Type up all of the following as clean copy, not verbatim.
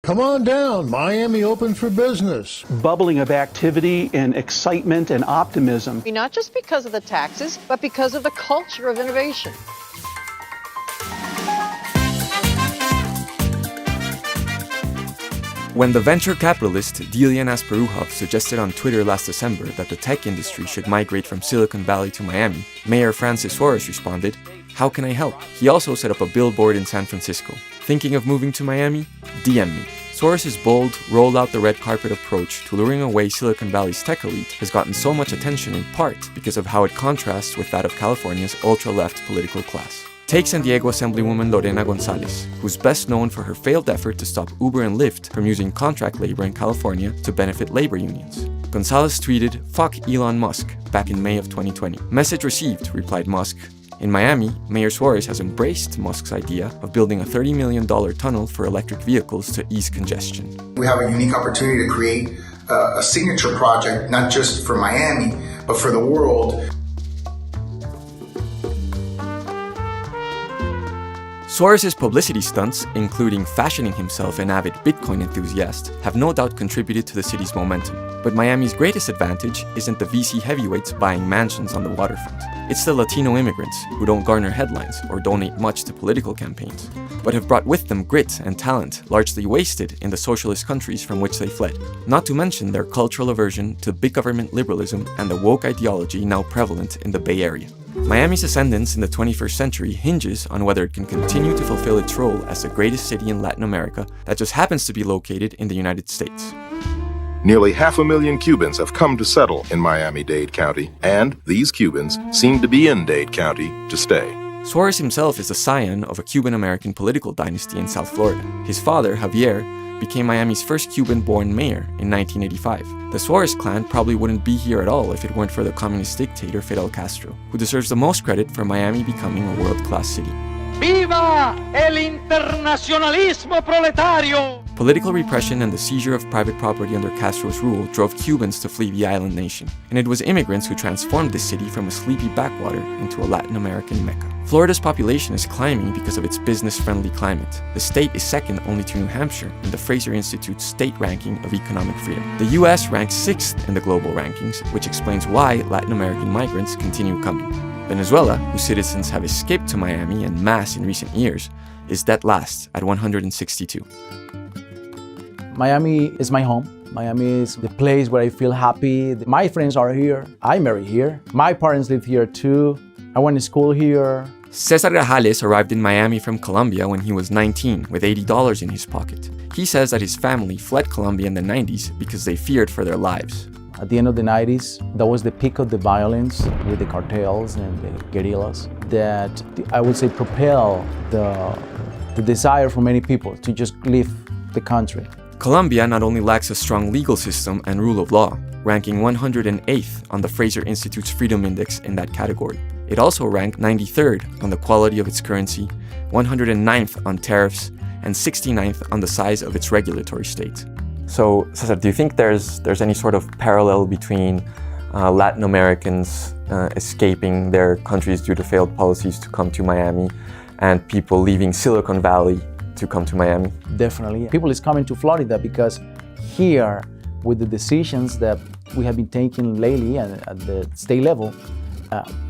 Come on down, Miami open for business. Bubbling of activity and excitement and optimism. Not just because of the taxes, but because of the culture of innovation. When the venture capitalist Delian Asparuhov suggested on Twitter last December that the tech industry should migrate from Silicon Valley to Miami, Mayor Francis Suarez responded, "How can I help?" He also set up a billboard in San Francisco. Thinking of moving to Miami? DM me. Suarez's bold, roll out the red carpet approach to luring away Silicon Valley's tech elite has gotten so much attention in part because of how it contrasts with that of California's ultra-left political class. Take San Diego Assemblywoman Lorena Gonzalez, who's best known for her failed effort to stop Uber and Lyft from using contract labor in California to benefit labor unions. Gonzalez tweeted, "Fuck Elon Musk," back in May of 2020. "Message received," replied Musk. In Miami, Mayor Suarez has embraced Musk's idea of building a $30 million tunnel for electric vehicles to ease congestion. We have a unique opportunity to create a signature project, not just for Miami, but for the world. Suarez's publicity stunts, including fashioning himself an avid Bitcoin enthusiast, have no doubt contributed to the city's momentum. But Miami's greatest advantage isn't the VC heavyweights buying mansions on the waterfront. It's the Latino immigrants who don't garner headlines or donate much to political campaigns, but have brought with them grit and talent largely wasted in the socialist countries from which they fled. Not to mention their cultural aversion to big government liberalism and the woke ideology now prevalent in the Bay Area. Miami's ascendance in the 21st century hinges on whether it can continue to fulfill its role as the greatest city in Latin America that just happens to be located in the United States. Nearly 500,000 Cubans have come to settle in Miami-Dade County, and these Cubans seem to be in Dade County to stay. Suarez himself is the scion of a Cuban-American political dynasty in South Florida. His father, Javier, became Miami's first Cuban-born mayor in 1985. The Suarez clan probably wouldn't be here at all if it weren't for the communist dictator Fidel Castro, who deserves the most credit for Miami becoming a world-class city. ¡Viva el internacionalismo proletario! Political repression and the seizure of private property under Castro's rule drove Cubans to flee the island nation, and it was immigrants who transformed this city from a sleepy backwater into a Latin American mecca. Florida's population is climbing because of its business-friendly climate. The state is second only to New Hampshire in the Fraser Institute's state ranking of economic freedom. The US ranks 6th in the global rankings, which explains why Latin American migrants continue coming. Venezuela, whose citizens have escaped to Miami en masse in recent years, is dead last at 162. Miami is my home. Miami is the place where I feel happy. My friends are here. I marry here. My parents live here too. I went to school here. Cesar Grajales arrived in Miami from Colombia when he was 19 with $80 in his pocket. He says that his family fled Colombia in the 90s because they feared for their lives. At the end of the 90s, that was the peak of the violence with the cartels and the guerrillas that I would say propel the desire for many people to just leave the country. Colombia not only lacks a strong legal system and rule of law, ranking 108th on the Fraser Institute's Freedom Index in that category. It also ranked 93rd on the quality of its currency, 109th on tariffs, and 69th on the size of its regulatory state. So, Cesar, do you think there's any sort of parallel between Latin Americans escaping their countries due to failed policies to come to Miami and people leaving Silicon Valley to come to Miami? Definitely. People is coming to Florida because here, with the decisions that we have been taking lately at the state level,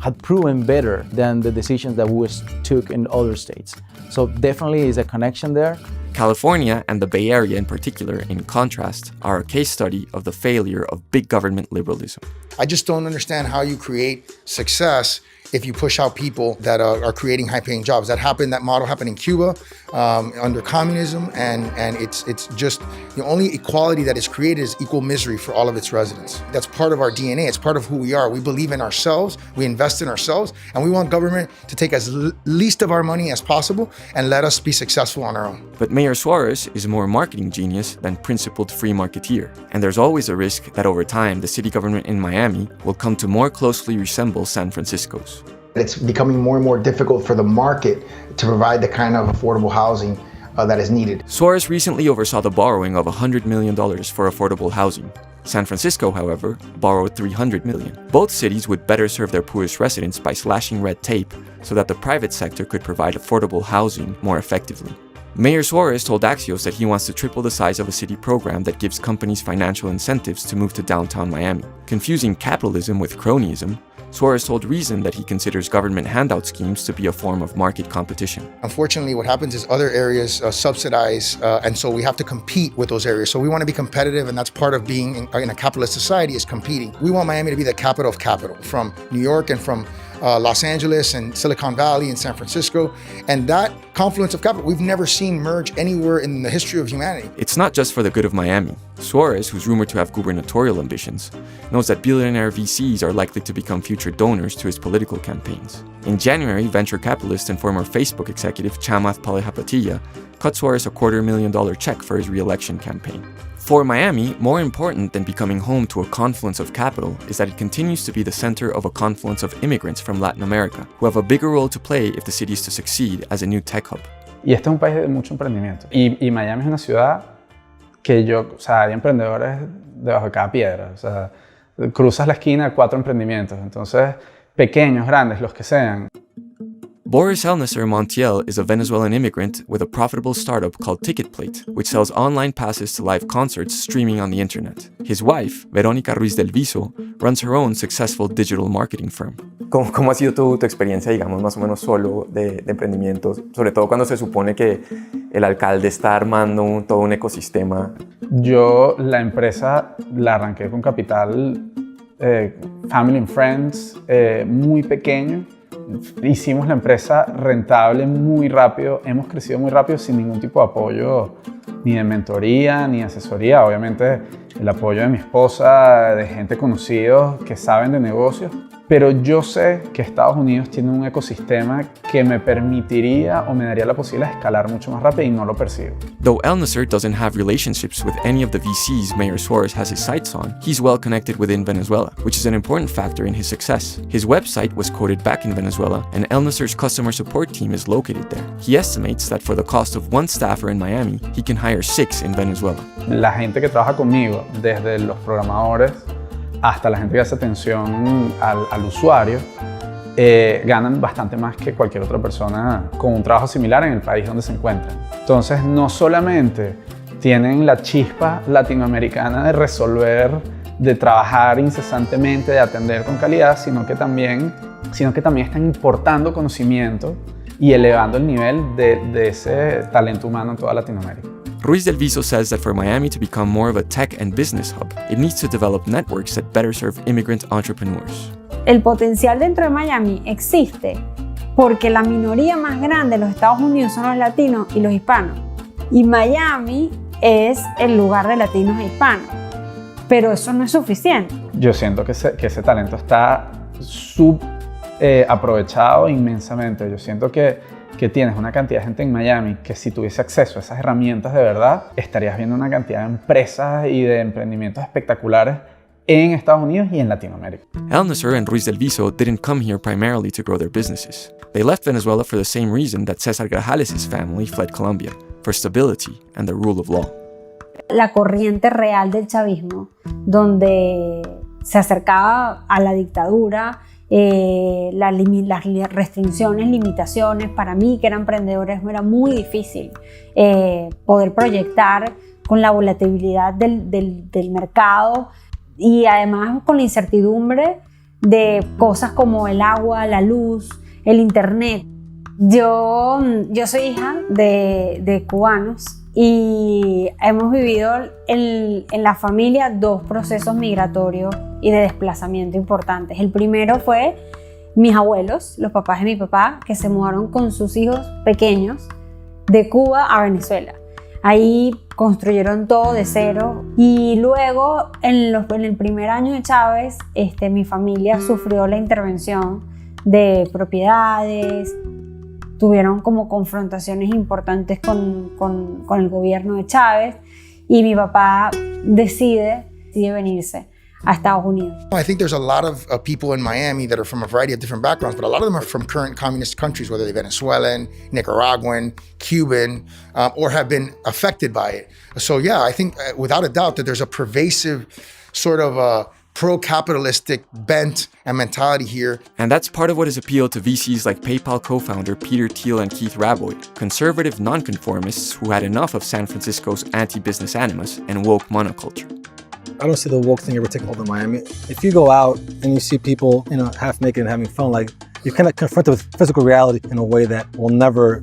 had proven better than the decisions that we took in other states. So definitely is a connection there. California and the Bay Area in particular, in contrast, are a case study of the failure of big government liberalism. I just don't understand how you create success if you push out people that are creating high-paying jobs. That model happened in Cuba under communism, and it's just the only equality that is created is equal misery for all of its residents. That's part of our DNA. It's part of who we are. We believe in ourselves. We invest in ourselves, and we want government to take as least of our money as possible and let us be successful on our own. But Mayor Suarez is more marketing genius than principled free marketeer, and there's always a risk that over time the city government in Miami will come to more closely resemble San Francisco's. It's becoming more and more difficult for the market to provide the kind of affordable housing that is needed. Suarez recently oversaw the borrowing of $100 million for affordable housing. San Francisco, however, borrowed $300 million. Both cities would better serve their poorest residents by slashing red tape so that the private sector could provide affordable housing more effectively. Mayor Suarez told Axios that he wants to triple the size of a city program that gives companies financial incentives to move to downtown Miami. Confusing capitalism with cronyism, Suarez told Reason that he considers government handout schemes to be a form of market competition. Unfortunately, what happens is other areas subsidize, and so we have to compete with those areas. So we want to be competitive, and that's part of being in a capitalist society is competing. We want Miami to be the capital of capital, from New York and from Los Angeles and Silicon Valley and San Francisco. And that confluence of capital, we've never seen merge anywhere in the history of humanity. It's not just for the good of Miami. Suarez, who's rumored to have gubernatorial ambitions, knows that billionaire VCs are likely to become future donors to his political campaigns. In January, venture capitalist and former Facebook executive Chamath Palihapitiya cut Suarez a $250,000 check for his re-election campaign. For Miami, more important than becoming home to a confluence of capital is that it continues to be the center of a confluence of immigrants from Latin America, who have a bigger role to play if the city is to succeed as a new tech hub. Y este es un país de mucho emprendimiento. Y Miami es una ciudad que hay emprendedores debajo de cada piedra. O sea, cruzas la esquina, 4 emprendimientos. Entonces, pequeños, grandes, los que sean. Boris Elneser Montiel is a Venezuelan immigrant with a profitable startup called TicketPlate, which sells online passes to live concerts streaming on the internet. His wife, Verónica Ruiz del Viso, runs her own successful digital marketing firm. ¿Cómo ha sido tu experiencia, digamos, más o menos solo de emprendimientos? Sobre todo cuando se supone que el alcalde está armando todo un ecosistema. Yo la empresa la arranqué con capital Family and Friends, muy pequeño. Hicimos la empresa rentable muy rápido, hemos crecido muy rápido sin ningún tipo de apoyo, ni de mentoría, ni asesoría. Obviamente el apoyo de mi esposa, de gente conocida que saben de negocios. Pero yo sé que Estados Unidos tiene un ecosistema que me permitiría o me daría la posibilidad de escalar mucho más rápido y no lo percibo. Though Elneser doesn't have relationships with any of the VCs Mayor Suarez has his sights on, he's well connected within Venezuela, which is an important factor in his success. His website was quoted back in Venezuela, and Elneser's customer support team is located there. He estimates that for the cost of 1 staffer in Miami, he can hire 6 in Venezuela. La gente que trabaja conmigo, desde los programadores hasta la gente que hace atención al usuario, ganan bastante más que cualquier otra persona con un trabajo similar en el país donde se encuentran. Entonces, no solamente tienen la chispa latinoamericana de resolver, de trabajar incesantemente, de atender con calidad, sino que también están importando conocimiento y elevando el nivel de ese talento humano en toda Latinoamérica. Ruiz del Viso says that for Miami to become more of a tech and business hub, it needs to develop networks that better serve immigrant entrepreneurs. El potencial dentro de Miami existe porque la minoría más grande de los Estados Unidos son los latinos y los hispanos. Y Miami es el lugar de latinos e hispanos. Pero eso no es suficiente. Yo siento que ese talento está aprovechado inmensamente. Yo siento que tienes una cantidad de gente en Miami que si tuviese acceso a esas herramientas de verdad, estarías viendo una cantidad de empresas y de emprendimientos espectaculares en Estados Unidos y en Latinoamérica. Elneser and Ruiz del Viso didn't come here primarily to grow their businesses. They left Venezuela for the same reason that César Grajales' family fled Colombia, for stability and the rule of law. La corriente real del chavismo, donde se acercaba a la dictadura, las restricciones, limitaciones, para mí que era emprendedores era muy difícil poder proyectar con la volatilidad del mercado y además con la incertidumbre de cosas como el agua, la luz, el internet. Yo soy hija de cubanos y hemos vivido en la familia 2 procesos migratorios y de desplazamiento importantes. El primero fue mis abuelos, los papás de mi papá, que se mudaron con sus hijos pequeños de Cuba a Venezuela. Ahí construyeron todo de cero y luego en el primer año de Chávez mi familia sufrió la intervención de propiedades. Tuvieron como confrontaciones importantes con el gobierno de Chávez y mi papá decide venirse a Estados Unidos. I think there's a lot of people in Miami that are from a variety of different backgrounds, but a lot of them are from current communist countries, whether they're Venezuelan, Nicaraguan, Cuban, or have been affected by it. So yeah, I think without a doubt that there's a pervasive sort of pro-capitalistic bent and mentality here. And that's part of what has appealed to VCs like PayPal co-founder Peter Thiel and Keith Rabois, conservative nonconformists who had enough of San Francisco's anti-business animus and woke monoculture. I don't see the woke thing ever take hold in Miami. If you go out and you see people, half naked and having fun, like, you're kind of confronted with physical reality in a way that will never,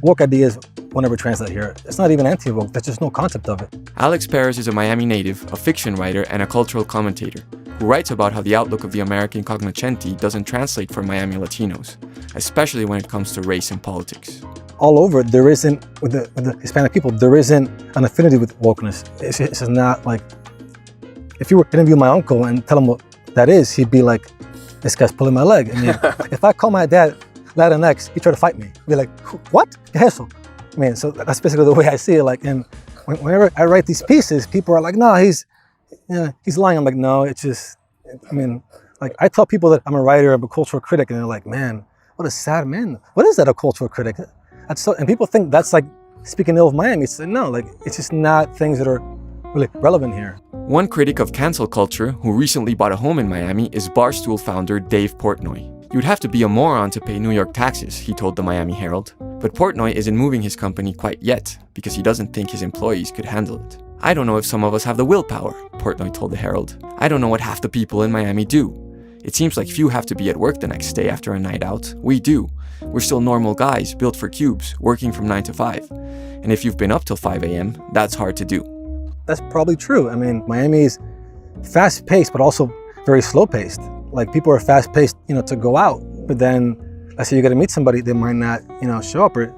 woke ideas will never translate here. It's not even anti-woke, there's just no concept of it. Alex Perez is a Miami native, a fiction writer, and a cultural commentator who writes about how the outlook of the American cognoscenti doesn't translate for Miami Latinos, especially when it comes to race and politics. All over, there isn't, with the Hispanic people, there isn't an affinity with wokeness. It's just not like, if you were to interview my uncle and tell him what that is, he'd be like, this guy's pulling my leg. I mean, if I call my dad Latinx, he'd try to fight me. He'd be like, what? ¿Qué es eso? I mean, so that's basically the way I see it. Like, and whenever I write these pieces, people are like, no, he's lying. I'm like, no, it's just, like, I tell people that I'm a writer, I'm a cultural critic, and they're like, man, what a sad man. What is that, a cultural critic? That's so, and people think that's like speaking ill of Miami. It's no, like, it's just not things that are really relevant here. One critic of cancel culture who recently bought a home in Miami is Barstool founder Dave Portnoy. You'd have to be a moron to pay New York taxes, he told the Miami Herald. But Portnoy isn't moving his company quite yet because he doesn't think his employees could handle it. I don't know if some of us have the willpower, Portnoy told the Herald. I don't know what half the people in Miami do. It seems like few have to be at work the next day after a night out. We do. We're still normal guys, built for cubes, working from 9 to 5. And if you've been up till 5 a.m., that's hard to do. That's probably true. I mean, Miami is fast-paced, but also very slow-paced. Like, people are fast-paced, to go out. But then, let's say you got to meet somebody, they might not, show up. Or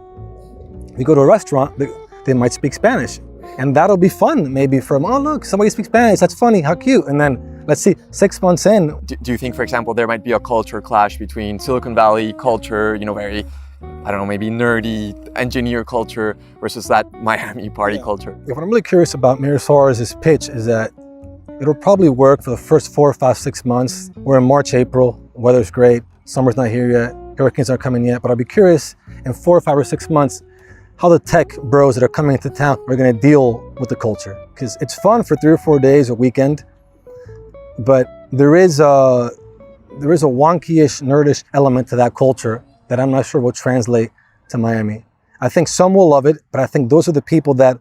if you go to a restaurant, they might speak Spanish. And that'll be fun, maybe from, oh, look, somebody speaks Spanish, that's funny, how cute. And then, let's see, 6 months in. Do you think, for example, there might be a culture clash between Silicon Valley culture, very, I don't know, maybe nerdy engineer culture versus that Miami party culture? What I'm really curious about Mayor Suarez's pitch is that it'll probably work for the first 4, 5, 6 months. We're in March, April, weather's great, summer's not here yet, hurricanes aren't coming yet, but I'll be curious in 4, 5, or 6 months how the tech bros that are coming into town are gonna deal with the culture. Because it's fun for 3 or 4 days, a weekend, but there is a wonky-ish, nerdish element to that culture that I'm not sure will translate to Miami. I think some will love it, but I think those are the people that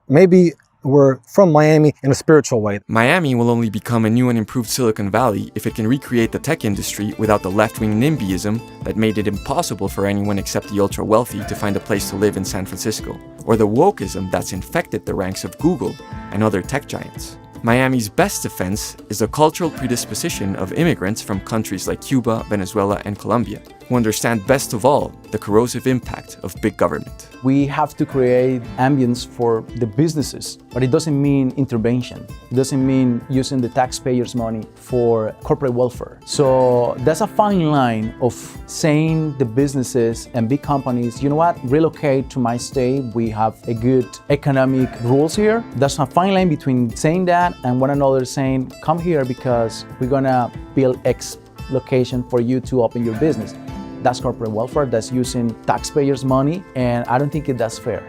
maybe were from Miami in a spiritual way. Miami will only become a new and improved Silicon Valley if it can recreate the tech industry without the left-wing NIMBYism that made it impossible for anyone except the ultra-wealthy to find a place to live in San Francisco, or the wokeism that's infected the ranks of Google and other tech giants. Miami's best defense is the cultural predisposition of immigrants from countries like Cuba, Venezuela, and Colombia, who understand best of all the corrosive impact of big government. We have to create ambience for the businesses, but it doesn't mean intervention. It doesn't mean using the taxpayers' money for corporate welfare. So that's a fine line of saying the businesses and big companies, you know what, relocate to my state. We have a good economic rules here. There's a fine line between saying that and one another saying, come here because we're gonna build X location for you to open your business. That's corporate welfare, that's using taxpayers' money, and I don't think that's fair.